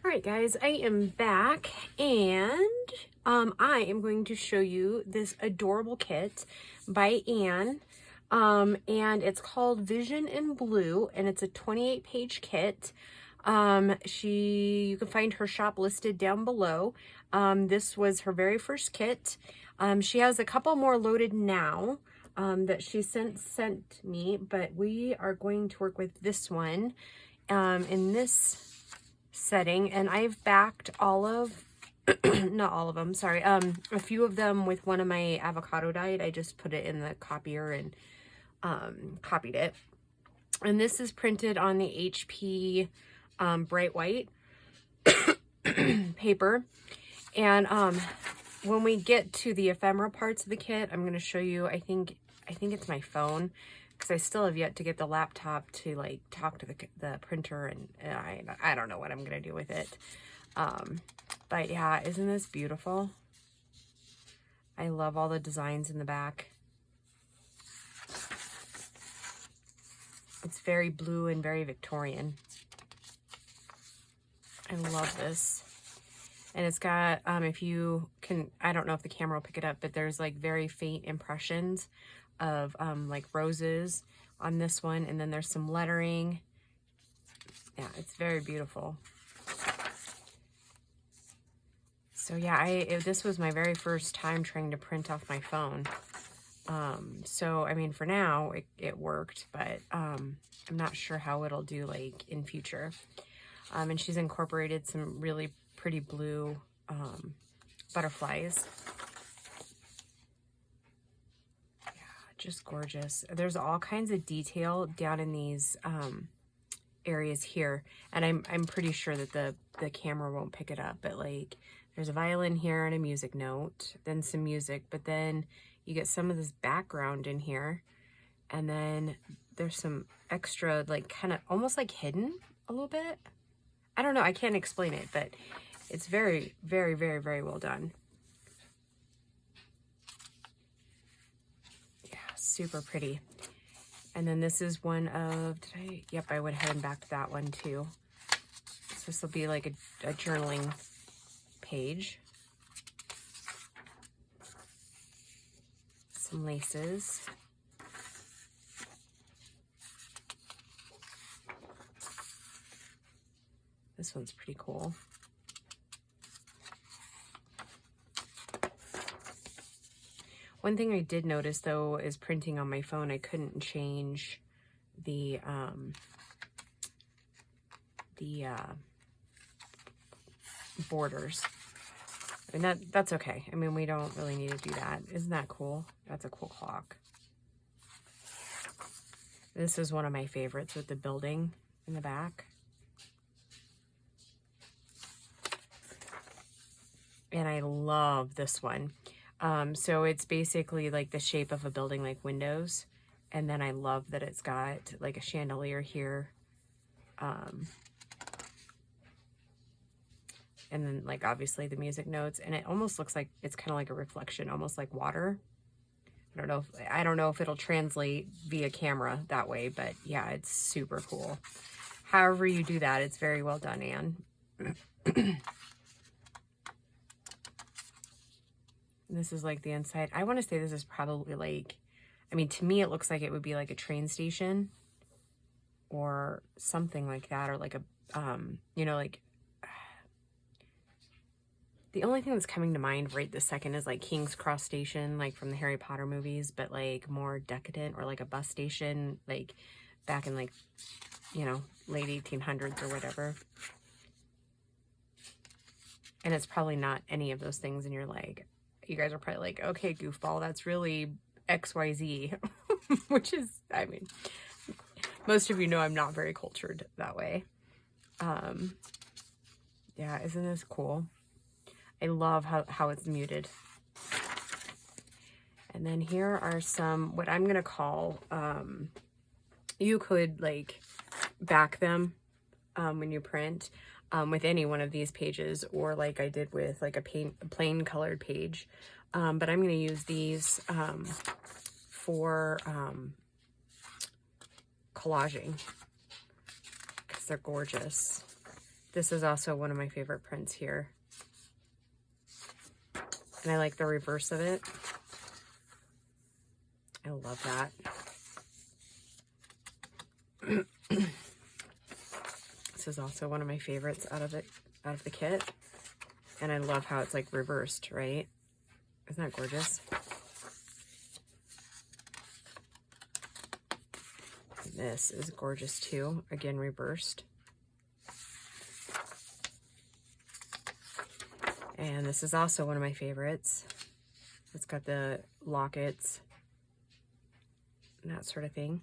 All right, guys, I am back, and I am going to show you this adorable kit by Anne, and it's called Vision in Blue, and it's a 28-page kit. You can find her shop listed down below. This was her very first kit. She has a couple more loaded now that she sent me, but we are going to work with this one in this setting, and I've backed all of not all of them, sorry, a few of them with one of my avocado dyed. I just put it in the copier and copied it, and this is printed on the HP bright white paper. And when we get to the ephemera parts of the kit, I'm going to show you, I think it's my phone, because I still have yet to get the laptop to like talk to the printer, and I don't know what I'm going to do with it. But yeah, isn't this beautiful? I love all the designs in the back. It's very blue and very Victorian. I love this. And it's got, if you can, I don't know if the camera will pick it up, but there's like very faint impressions of like roses on this one. And then there's some lettering. Yeah, it's very beautiful. So yeah, this was my very first time trying to print off my phone. So, I mean, for now, it worked, but I'm not sure how it'll do like in future. And she's incorporated some really pretty blue butterflies. Yeah, just gorgeous. There's all kinds of detail down in these areas here, and I'm pretty sure that the camera won't pick it up, but like there's a violin here and a music note, then some music, but then you get some of this background in here, and then there's some extra, like kind of almost like hidden a little bit. I don't know, I can't explain it, but it's very, very, very, very well done. Yeah, super pretty. And then this is one of, yep, I went ahead and backed that one too. So this will be like a journaling page. Some laces. This one's pretty cool. One thing I did notice though is printing on my phone, I couldn't change the borders. And that's okay. I mean, we don't really need to do that. Isn't that cool? That's a cool clock. This is one of my favorites with the building in the back. And I love this one. So it's basically like the shape of a building, like windows. And then I love that it's got like a chandelier here. And then like obviously the music notes, and it almost looks like it's kind of like a reflection, almost like water. I don't know if it'll translate via camera that way, but yeah, it's super cool. However you do that, it's very well done, Anne. This is like the inside. I want to say this is probably like, I mean, to me, it looks like it would be like a train station or something like that, or like a, you know, like, the only thing that's coming to mind right this second is like King's Cross Station, like from the Harry Potter movies, but like more decadent, or like a bus station, like back in like, you know, late 1800s or whatever. And it's probably not any of those things, and you're like, you guys are probably like, okay, goofball, that's really XYZ, which is, I mean, most of you know I'm not very cultured that way. Yeah, isn't this cool? I love how it's muted. And then here are some, what I'm going to call, you could like back them when you print with any one of these pages, or like I did with like a plain colored page. But I'm going to use these for collaging because they're gorgeous. This is also one of my favorite prints here. And I like the reverse of it. I love that. This is also one of my favorites out of the kit. And I love how it's like reversed, right? Isn't that gorgeous? And this is gorgeous too. Again, reversed. And this is also one of my favorites. It's got the lockets and that sort of thing.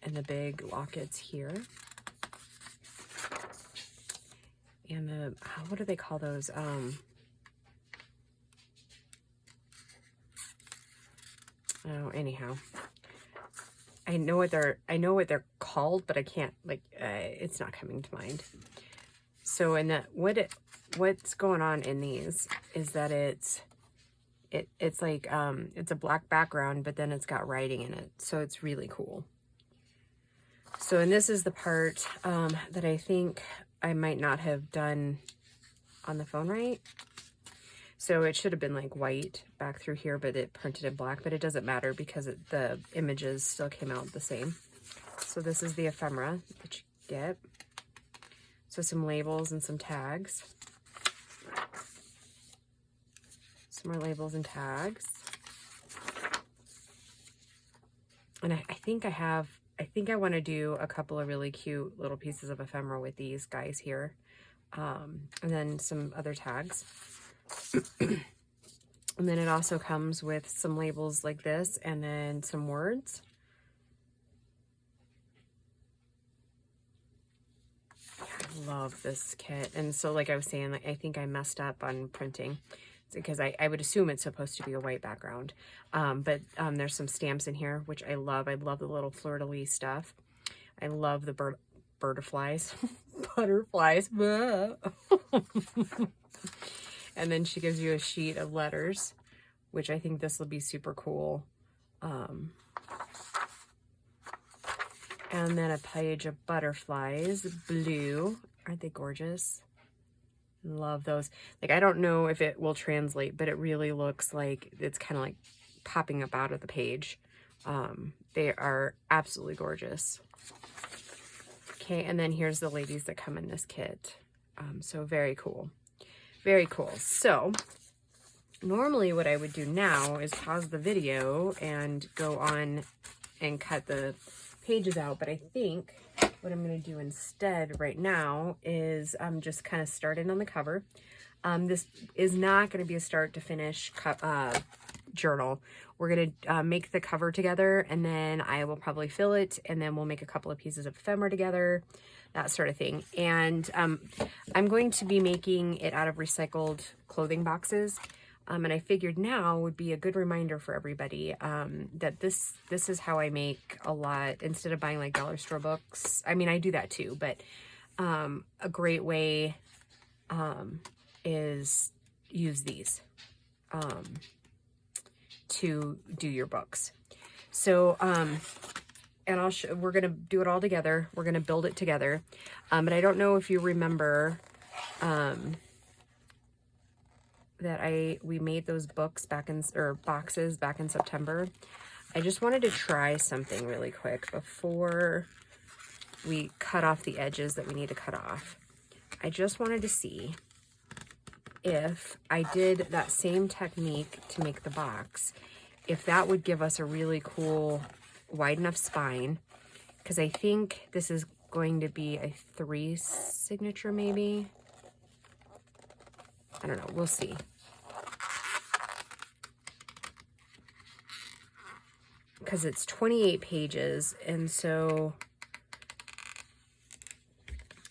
And the big lockets here. And the, what do they call those? Oh, anyhow. I know what they're called, but I can't, like, it's not coming to mind. So in that, what's going on in these is that it's like, it's a black background, but then it's got writing in it. So it's really cool. So, and this is the part, that I think I might not have done on the phone right. So it should have been like white back through here, but it printed in black, but it doesn't matter because the images still came out the same. So this is the ephemera that you get. So some labels and some tags. Some more labels and tags. And I think I want to do a couple of really cute little pieces of ephemera with these guys here. And then some other tags. And then it also comes with some labels like this and then some words. I love this kit. And so like I was saying, like, I think I messed up on printing because I would assume it's supposed to be a white background. But there's some stamps in here, which I love. I love the little fleur-de-lis stuff. I love the butterflies. Butterflies. And then she gives you a sheet of letters, which I think this will be super cool. And then a page of butterflies, blue. Aren't they gorgeous? Love those. Like, I don't know if it will translate, but it really looks like it's kind of like popping up out of the page. They are absolutely gorgeous. Okay, and then here's the ladies that come in this kit. So very cool. Very cool. So normally what I would do now is pause the video and go on and cut the pages out. But I think what I'm going to do instead right now is just kind of start in on the cover. This is not going to be a start to finish journal. We're going to make the cover together, and then I will probably fill it, and then we'll make a couple of pieces of ephemera together, that sort of thing. And I'm going to be making it out of recycled clothing boxes. And I figured now would be a good reminder for everybody that this is how I make a lot, instead of buying like dollar store books. I mean, I do that too, but a great way is use these to do your books. So, and we're going to do it all together. We're going to build it together. But I don't know if you remember, that we made those books boxes back in September. I just wanted to try something really quick before we cut off the edges that we need to cut off. I just wanted to see if I did that same technique to make the box, if that would give us a really cool wide enough spine, because I think this is going to be a 3 signature maybe. I don't know, we'll see. Because it's 28 pages, and so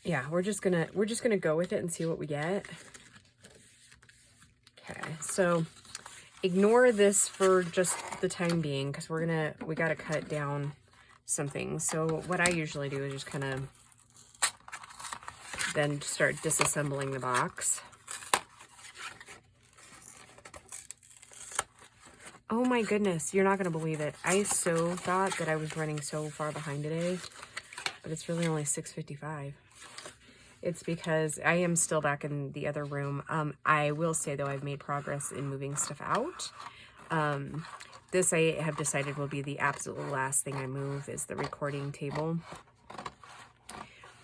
yeah, we're just gonna go with it and see what we get. Okay, so ignore this for just the time being, because we gotta cut down some things. So what I usually do is just kind of then start disassembling the box. Oh my goodness, you're not gonna believe it. I so thought that I was running so far behind today. but it's really only $6.55. It's because I am still back in the other room. I will say though, I've made progress in moving stuff out. This I have decided will be the absolute last thing I move, is the recording table.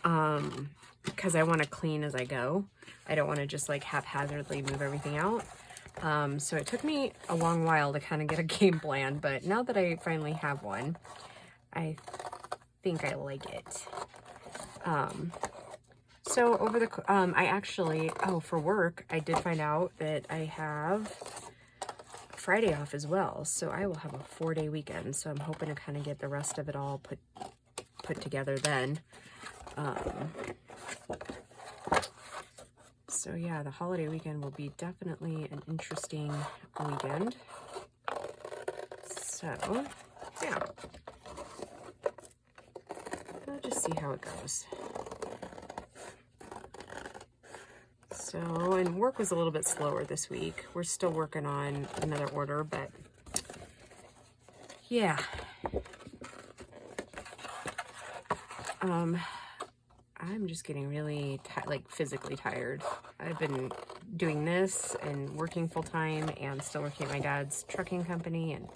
Because I want to clean as I go. I don't want to just like haphazardly move everything out. So it took me a long while to kind of get a game plan, but now that I finally have one, I think I like it. So over the, I actually, for work, I did find out that I have Friday off as well. So I will have a 4-day weekend. So I'm hoping to kind of get the rest of it all put together then. So yeah, the holiday weekend will be definitely an interesting weekend. So yeah, I'll just see how it goes. So, and work was a little bit slower this week. We're still working on another order, but yeah. I'm just getting really like physically tired. I've been doing this and working full time and still working at my dad's trucking company, and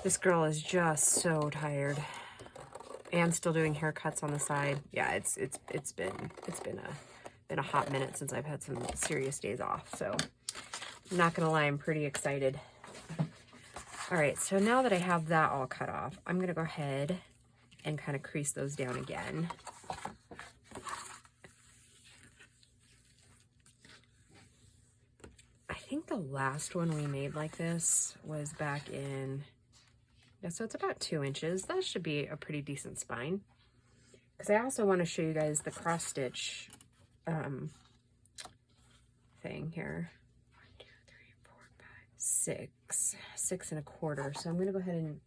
this girl is just so tired. And still doing haircuts on the side. Yeah, it's been a hot minute since I've had some serious days off. So I'm not gonna lie, I'm pretty excited. All right, so now that I have that all cut off, I'm gonna go ahead and kind of crease those down again. I think the last one we made like this was back in, yeah, so it's about 2 inches. That should be a pretty decent spine. Because I also want to show you guys the cross stitch thing here. 1, 2, 3, 4, 5, 6, 6 1/4. So I'm going to go ahead and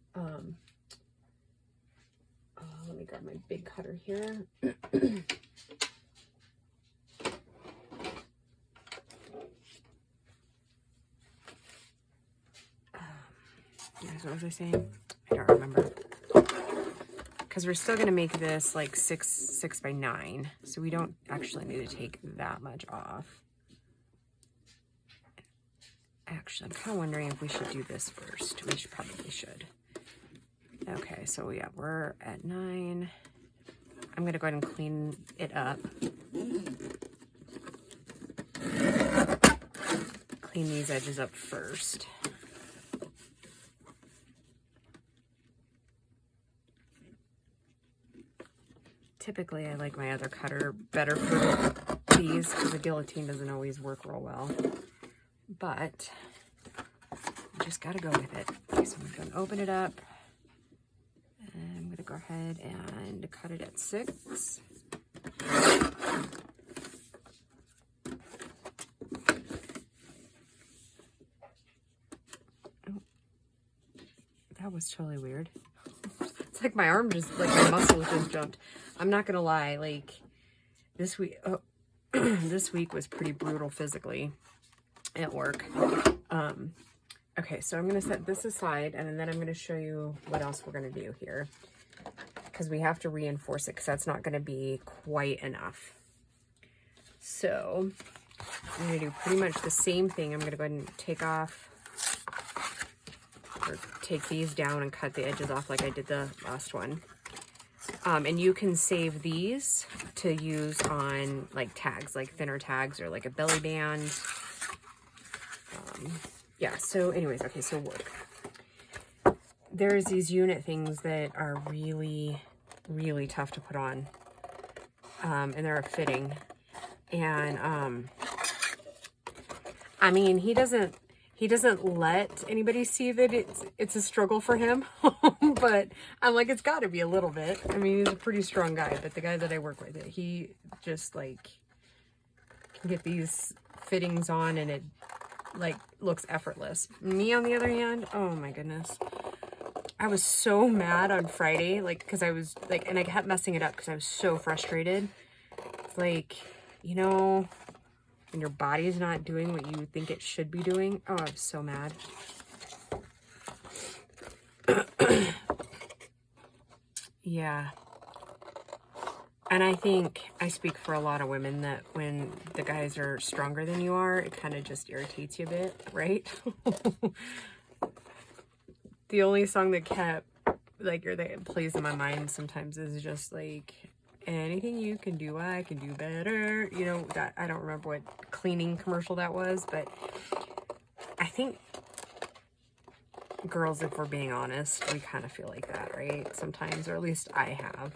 let me grab my big cutter here. What was I saying? I don't remember. Because we're still going to make this like 6 by 9. So we don't actually need to take that much off. Actually, I'm kind of wondering if we should do this first. We probably should. Okay, so yeah, we're at 9. I'm going to go ahead and clean it up. Clean these edges up first. Typically, I like my other cutter better for these because the guillotine doesn't always work real well. But you just gotta go with it. Okay, so I'm gonna open it up. And I'm gonna go ahead and cut it at 6. Oh, that was totally weird. It's like my arm just, like my muscles just jumped. I'm not gonna lie, like this week, this week was pretty brutal physically at work. Okay, so I'm gonna set this aside, and then I'm gonna show you what else we're gonna do here, because we have to reinforce it, because that's not gonna be quite enough. So I'm gonna do pretty much the same thing. I'm gonna go ahead and take off, or take these down and cut the edges off like I did the last one. And you can save these to use on like tags, like thinner tags or like a belly band. Yeah, so anyways, okay, so work. There's these unit things that are really, really tough to put on. And they're a fitting. And, I mean, he doesn't let anybody see that it's a struggle for him. But I'm like, it's got to be a little bit. I mean, he's a pretty strong guy, but the guy that I work with, he just like can get these fittings on and it like looks effortless. Me on the other hand, oh my goodness, I was so mad on Friday, like, because I was like, and I kept messing it up because I was so frustrated. It's like, you know, when your body's not doing what you think it should be doing. Oh, I was so mad. Yeah. And I think I speak for a lot of women that when the guys are stronger than you are, it kind of just irritates you a bit, right? The only song that kept, like, or that plays in my mind sometimes is just like, anything you can do, I can do better. You know, that, I don't remember what cleaning commercial that was, but I think girls, if we're being honest, we kind of feel like that, right? Sometimes, or at least I have.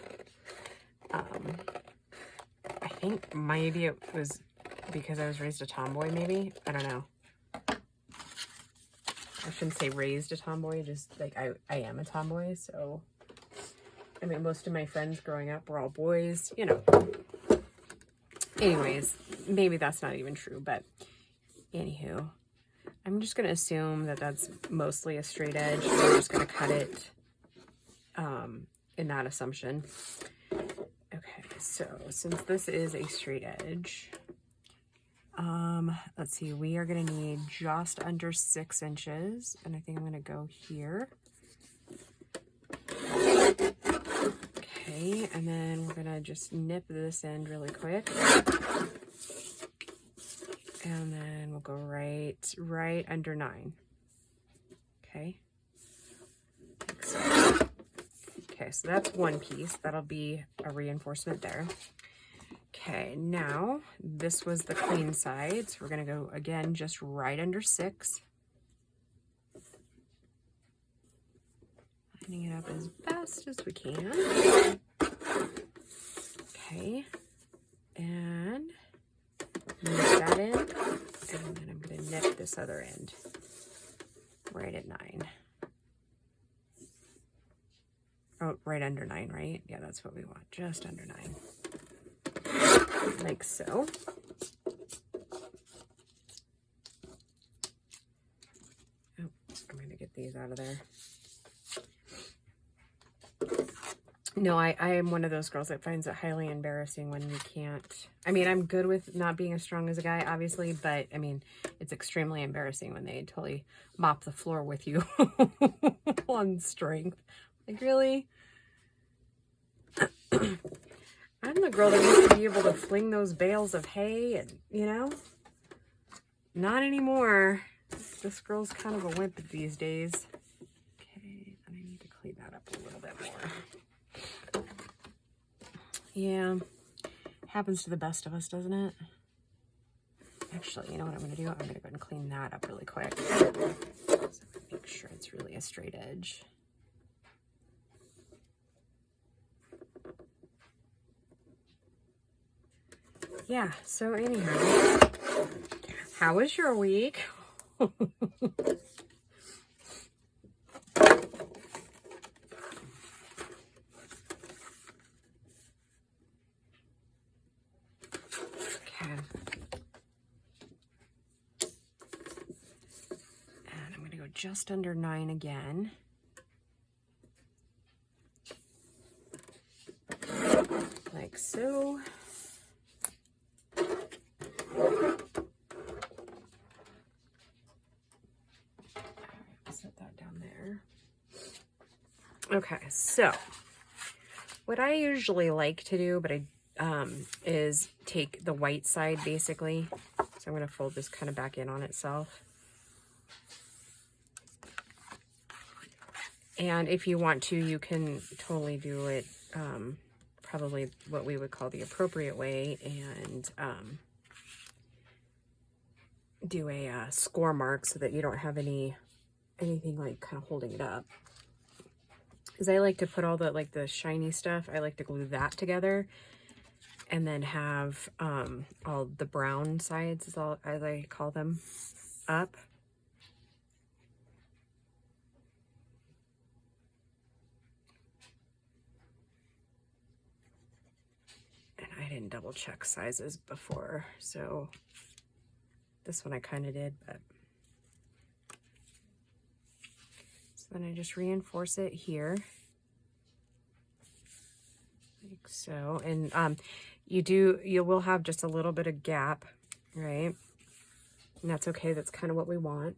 I think maybe it was because I was raised a tomboy, maybe. I don't know. I shouldn't say raised a tomboy, just like I am a tomboy, so I mean, most of my friends growing up were all boys, you know. Anyways, maybe that's not even true, but anywho, I'm just going to assume that that's mostly a straight edge. So I'm just going to cut it in that assumption. Okay, so since this is a straight edge, let's see, we are going to need just under 6 inches, and I think I'm going to go here. Okay, and then we're going to just nip this end really quick. And then we'll go right under 9. Okay. Like so. Okay, so that's one piece. That'll be a reinforcement there. Okay, now this was the clean side. So we're going to go again just right under 6. Lining it up as best as we can. Okay, and nip that in, and then I'm going to nip this other end right at 9. Oh, right under 9, right? Yeah, that's what we want, just under 9. Like so. Oh, I'm going to get these out of there. No, I am one of those girls that finds it highly embarrassing when you can't. I mean, I'm good with not being as strong as a guy, obviously, but I mean, it's extremely embarrassing when they totally mop the floor with you on strength. Like, really? I'm the girl that used to be able to fling those bales of hay and, you know, not anymore. This girl's kind of a wimp these days. Okay, and I need to clean that up a little bit more. Yeah, happens to the best of us, doesn't it? Actually, you know what I'm going to do? I'm going to go ahead and clean that up really quick. So make sure it's really a straight edge. Yeah, so anyhow, how was your week? Just under 9 again. Like so. Set that down there. Okay, so what I usually like to do, but is take the white side basically. So I'm going to fold this kind of back in on itself. And if you want to, you can totally do it probably what we would call the appropriate way and do a score mark so that you don't have anything like kind of holding it up. Because I like to put all the like the shiny stuff, I like to glue that together and then have all the brown sides, is all as I call them, up. I didn't double check sizes before, so this one I kind of did, but so then I just reinforce it here like so. And you will have just a little bit of gap, right? And that's okay, that's kind of what we want.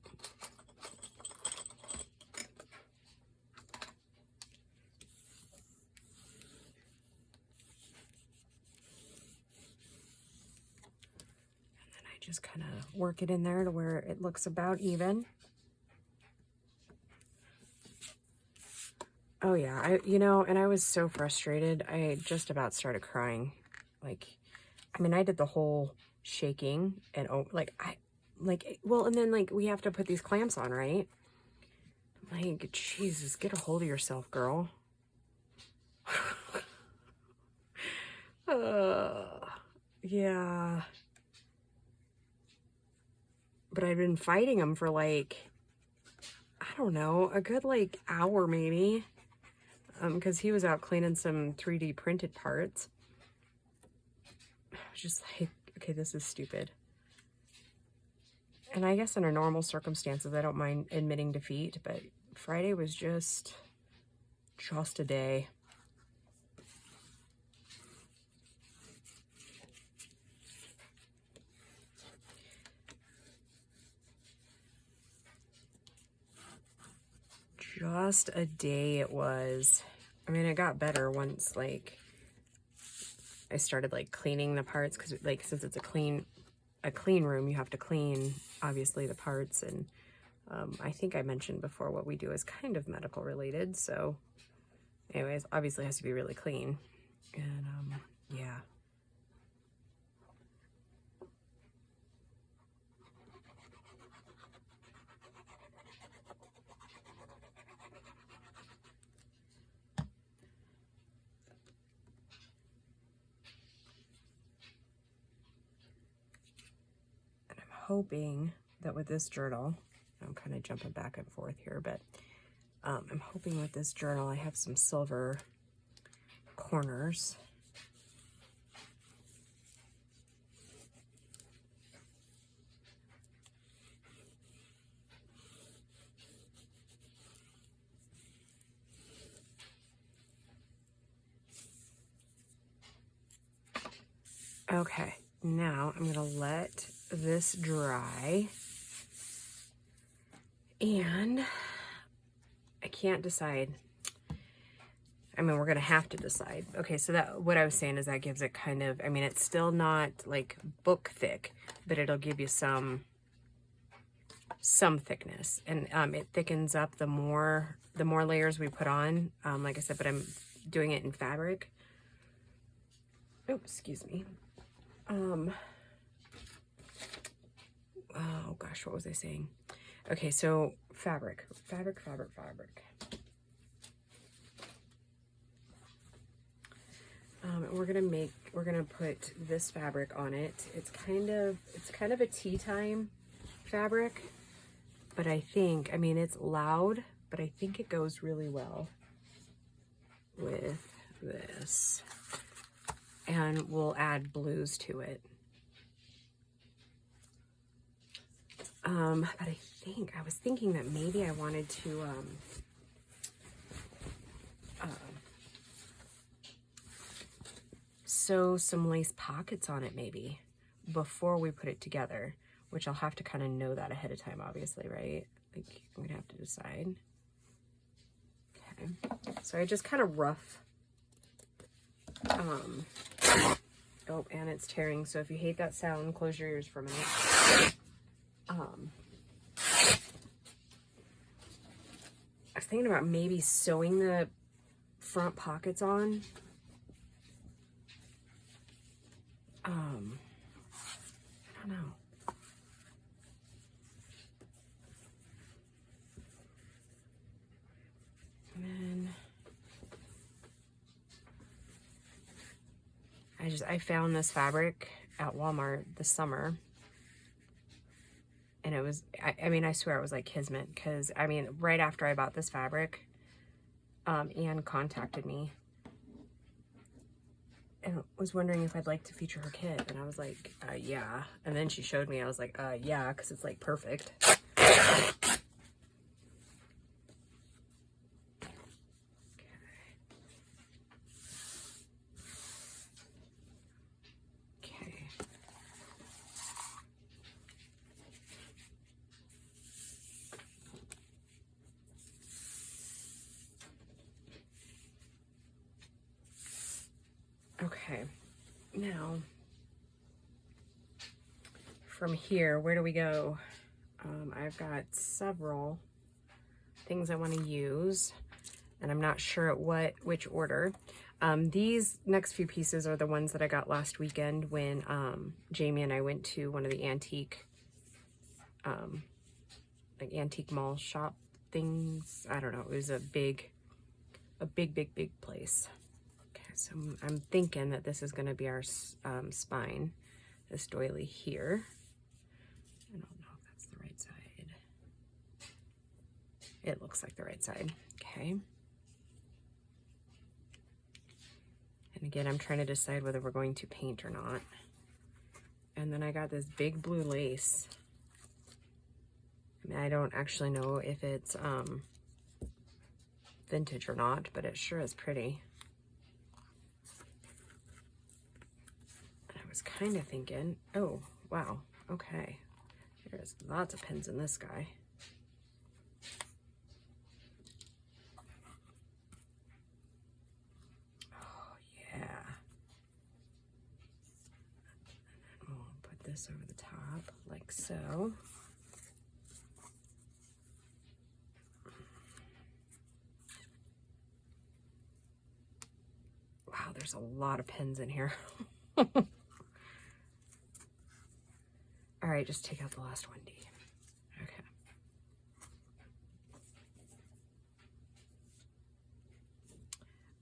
just kind of work it in there to where it looks about even. Oh yeah, you know, and I was so frustrated. I just about started crying. Like, I mean, I did the whole shaking and well, and then like we have to put these clamps on, right? Like, Jesus, get a hold of yourself, girl. Yeah. But I've been fighting him for like, I don't know, a good like hour maybe. Because he was out cleaning some 3D printed parts. I was just like, okay, this is stupid. And I guess under normal circumstances, I don't mind admitting defeat, but Friday was just a day. Just a day it was. I mean, it got better once, like, I started, like, cleaning the parts, because, like, since it's a clean room, you have to clean, obviously, the parts, and I think I mentioned before what we do is kind of medical related, so anyways, obviously it has to be really clean, and, yeah. Hoping that with this journal, I'm kind of jumping back and forth here, but I'm hoping with this journal I have some silver corners. Okay, now I'm gonna let this dry, and I can't decide. I mean, we're gonna have to decide. Okay, so that, what I was saying is that gives it kind of, I mean, it's still not like book thick, but it'll give you some thickness, and it thickens up the more layers we put on. Like I said, but I'm doing it in fabric. Oh, excuse me. Oh gosh, what was I saying? Okay, so fabric. We're gonna put this fabric on it. It's kind of a tea time fabric, but I think, I mean, it's loud, but I think it goes really well with this. And we'll add blues to it. But I was thinking that maybe I wanted to, sew some lace pockets on it maybe before we put it together, which I'll have to kind of know that ahead of time, obviously, right? Like, I'm gonna have to decide. Okay, so I just kind of rough, oh, and it's tearing, so if you hate that sound, close your ears for a minute. I was thinking about maybe sewing the front pockets on. I don't know. And then I found this fabric at Walmart this summer. And it was, I mean, I swear it was like kismet, because, I mean, right after I bought this fabric, Anne contacted me and was wondering if I'd like to feature her kit. And I was like, yeah. And then she showed me, I was like, yeah, because it's like perfect. Okay, now from here, where do we go? I've got several things I want to use, and I'm not sure at which order. These next few pieces are the ones that I got last weekend when Jamie and I went to one of the antique like antique mall shop things. I don't know, it was a big place. Okay, so I'm thinking that this is going to be our spine, this doily here. I don't know if that's the right side. It looks like the right side. Okay. And again, I'm trying to decide whether we're going to paint or not. And then I got this big blue lace. I mean, I don't actually know if it's vintage or not, but it sure is pretty. And I was kind of thinking, oh, wow, okay. There's lots of pins in this guy. Oh, yeah. And then we'll put this over the top like so. Wow, there's a lot of pins in here. All right, just take out the last one, D. Okay.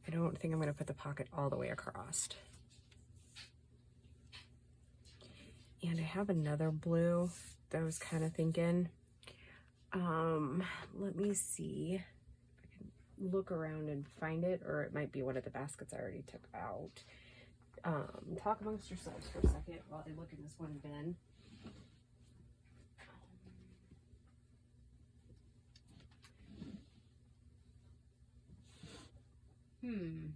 I don't think I'm going to put the pocket all the way across. And I have another blue that I was kind of thinking. Let me see if I can look around and find it, or it might be one of the baskets I already took out. Talk amongst yourselves for a second while I look in this one bin. I'm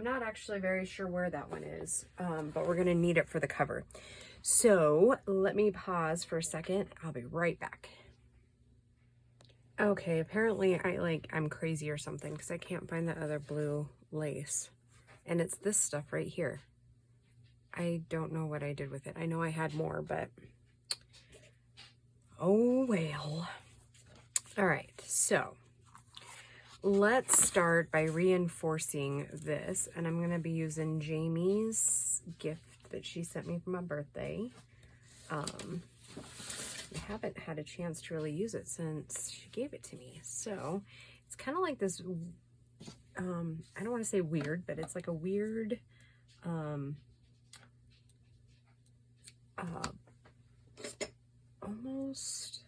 not actually very sure where that one is, but we're gonna need it for the cover. So let me pause for a second. I'll be right back. Okay, apparently I'm crazy or something because I can't find the other blue lace. And it's this stuff right here. I don't know what I did with it. I know I had more, but oh well. All right, so let's start by reinforcing this, and I'm going to be using Jamie's gift that she sent me for my birthday. I haven't had a chance to really use it since she gave it to me, so it's kind of like this, I don't want to say weird, but it's like a weird, almost,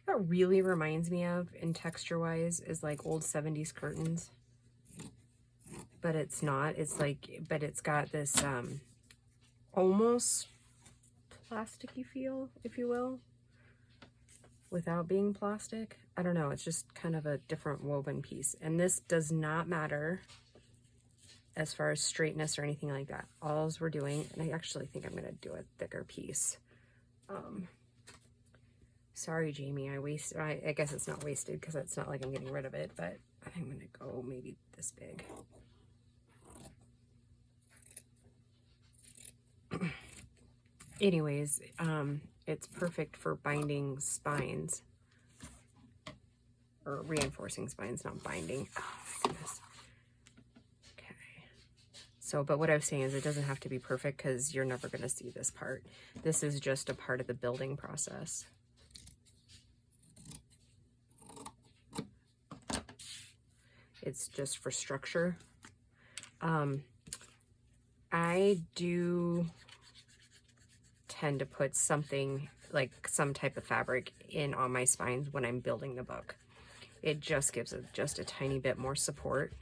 what really reminds me of in texture wise is like old 70s curtains, but it's not. It's like, but it's got this almost plasticky feel, if you will, without being plastic. I don't know, it's just kind of a different woven piece, and this does not matter as far as straightness or anything like that. All we're doing, and I actually think I'm going to do a thicker piece. Sorry, Jamie, I guess it's not wasted because it's not like I'm getting rid of it, but I'm going to go maybe this big. Anyways, it's perfect for binding spines, or reinforcing spines, not binding. Oh my goodness. Okay. So, but what I was saying is it doesn't have to be perfect because you're never going to see this part. This is just a part of the building process. It's just for structure. I do tend to put something like some type of fabric in on my spines when I'm building the book. It just gives it just a tiny bit more support.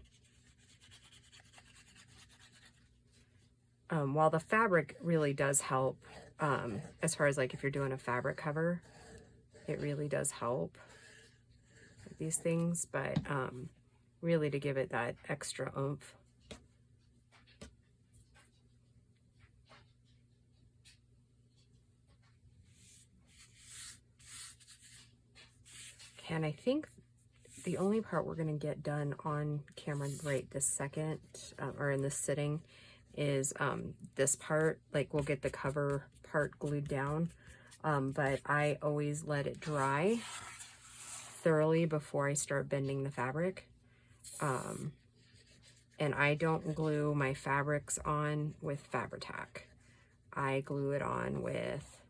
While the fabric really does help, as far as like if you're doing a fabric cover, it really does help with these things, but really to give it that extra oomph. And I think the only part we're gonna get done on camera right this second, or in this sitting, is this part. Like, we'll get the cover part glued down, but I always let it dry thoroughly before I start bending the fabric. And I don't glue my fabrics on with Fabri-Tac. I glue it on with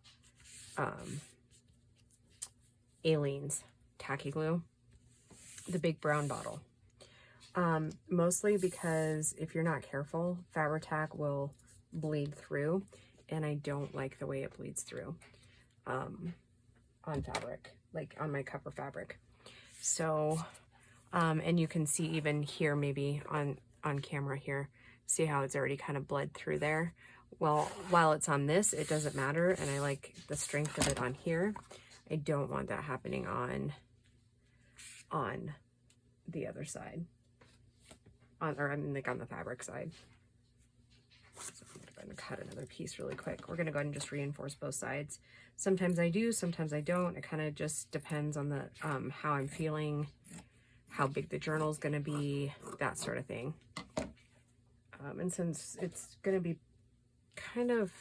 Aleene's tacky glue, the big brown bottle. Mostly because if you're not careful, Fabri-Tac will bleed through, and I don't like the way it bleeds through on fabric, like on my cover fabric. So, and you can see even here, maybe on camera here, see how it's already kind of bled through there. Well, while it's on this, it doesn't matter, and I like the strength of it on here. I don't want that happening on the other side, or I mean, like on the fabric side. So I'm going to cut another piece really quick. We're going to go ahead and just reinforce both sides. Sometimes I do, sometimes I don't. It kind of just depends on the how I'm feeling, how big the journal is going to be, that sort of thing. And since it's going to be kind of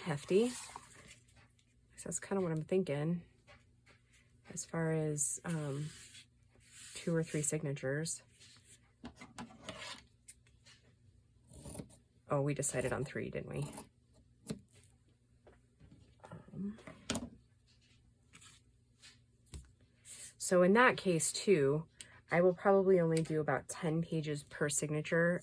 hefty, so that's kind of what I'm thinking as far as 2 or 3 signatures. Oh, we decided on 3, didn't we? So in that case too, I will probably only do about 10 pages per signature,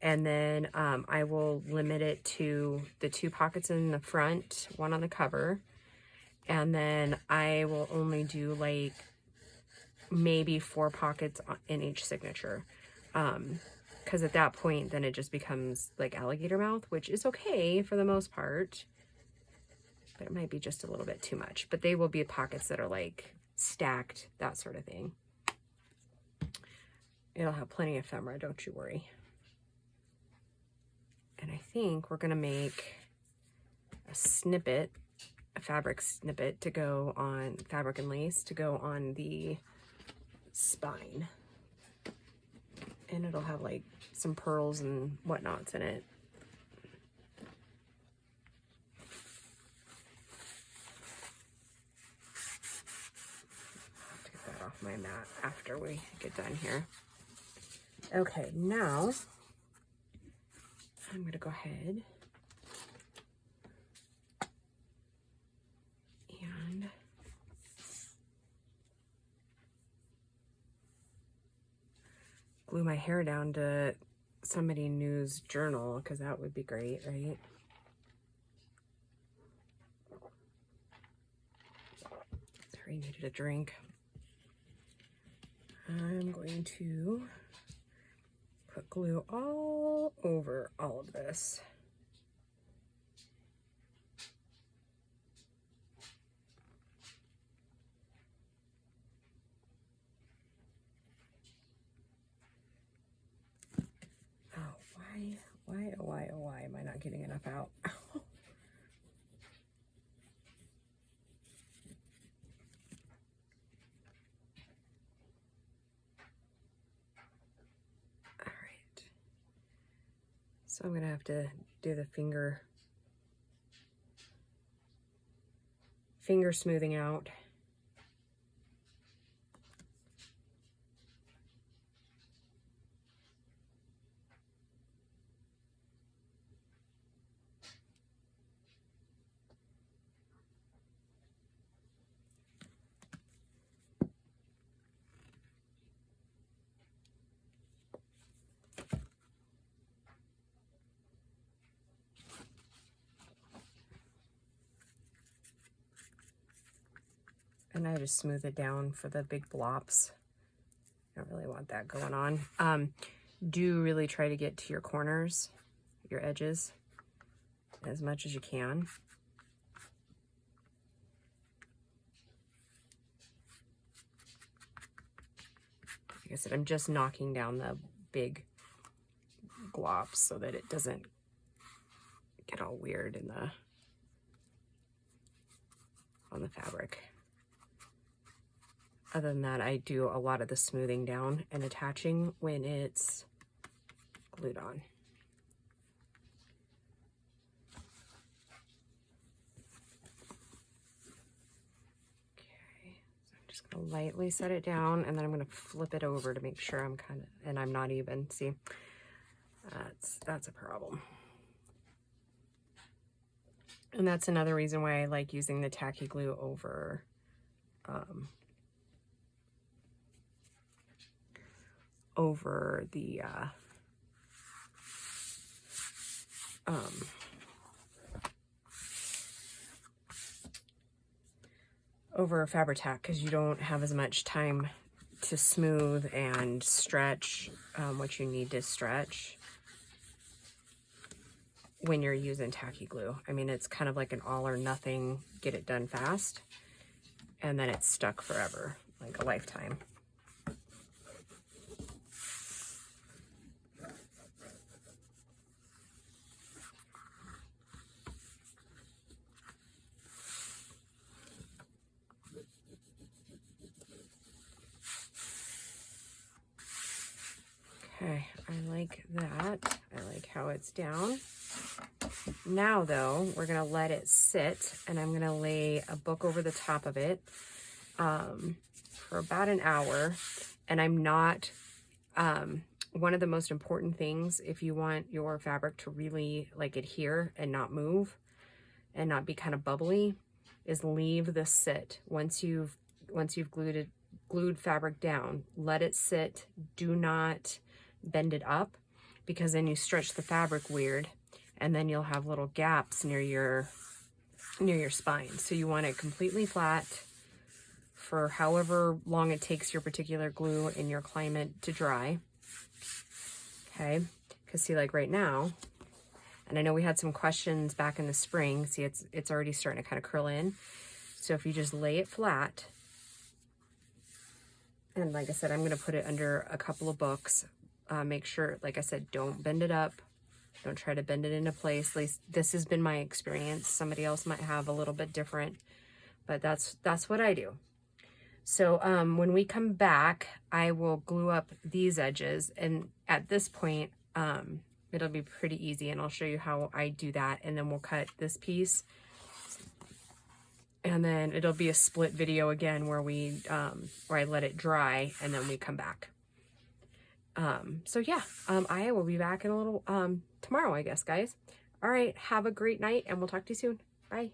and then I will limit it to the 2 pockets in the front, 1 on the cover, and then I will only do like maybe 4 pockets in each signature. Because at that point, then it just becomes like alligator mouth, which is okay for the most part, but it might be just a little bit too much. But they will be pockets that are like stacked, that sort of thing. It'll have plenty of ephemera, don't you worry. And I think we're gonna make a snippet, a fabric snippet to go on, fabric and lace to go on the spine. And it'll have like some pearls and whatnots in it. I'll have to get that off my mat after we get done here. Okay, now I'm gonna go ahead and glue my hair down to somebody new's journal, because that would be great, right? Sorry, needed a drink. I'm going to put glue all over all of this. Why am I not getting enough out? Alright. So I'm going to have to do the finger smoothing out. And I just smooth it down for the big blops. I don't really want that going on. Do really try to get to your corners, your edges, as much as you can. Like I said, I'm just knocking down the big glops so that it doesn't get all weird in the, on the fabric. Other than that, I do a lot of the smoothing down and attaching when it's glued on. Okay, so I'm just gonna lightly set it down, and then I'm gonna flip it over to make sure I'm and I'm not even. See, that's a problem. And that's another reason why I like using the tacky glue over the over Fabri-Tac, because you don't have as much time to smooth and stretch what you need to stretch when you're using tacky glue. I mean, it's kind of like an all or nothing, get it done fast, and then it's stuck forever, like a lifetime. Okay, I like that. I like how it's down. Now though, we're gonna let it sit, and I'm gonna lay a book over the top of it for about an hour. And I'm not, one of the most important things, if you want your fabric to really like adhere and not move and not be kind of bubbly, is leave this sit. Once you've glued fabric down, let it sit. Do not bend it up, because then you stretch the fabric weird, and then you'll have little gaps near your spine. So you want it completely flat for however long it takes your particular glue in your climate to dry. Okay, because see, like right now, and I know we had some questions back in the spring, see it's already starting to kind of curl in. So if you just lay it flat, and like I said, I'm going to put it under a couple of books. Make sure, like I said, don't bend it up. Don't try to bend it into place. At least this has been my experience. Somebody else might have a little bit different, but that's what I do. So when we come back, I will glue up these edges, and at this point, it'll be pretty easy, and I'll show you how I do that, and then we'll cut this piece, and then it'll be a split video again where where I let it dry, and then we come back. So yeah, I will be back in a little, tomorrow, I guess, guys. All right, have a great night, and we'll talk to you soon. Bye.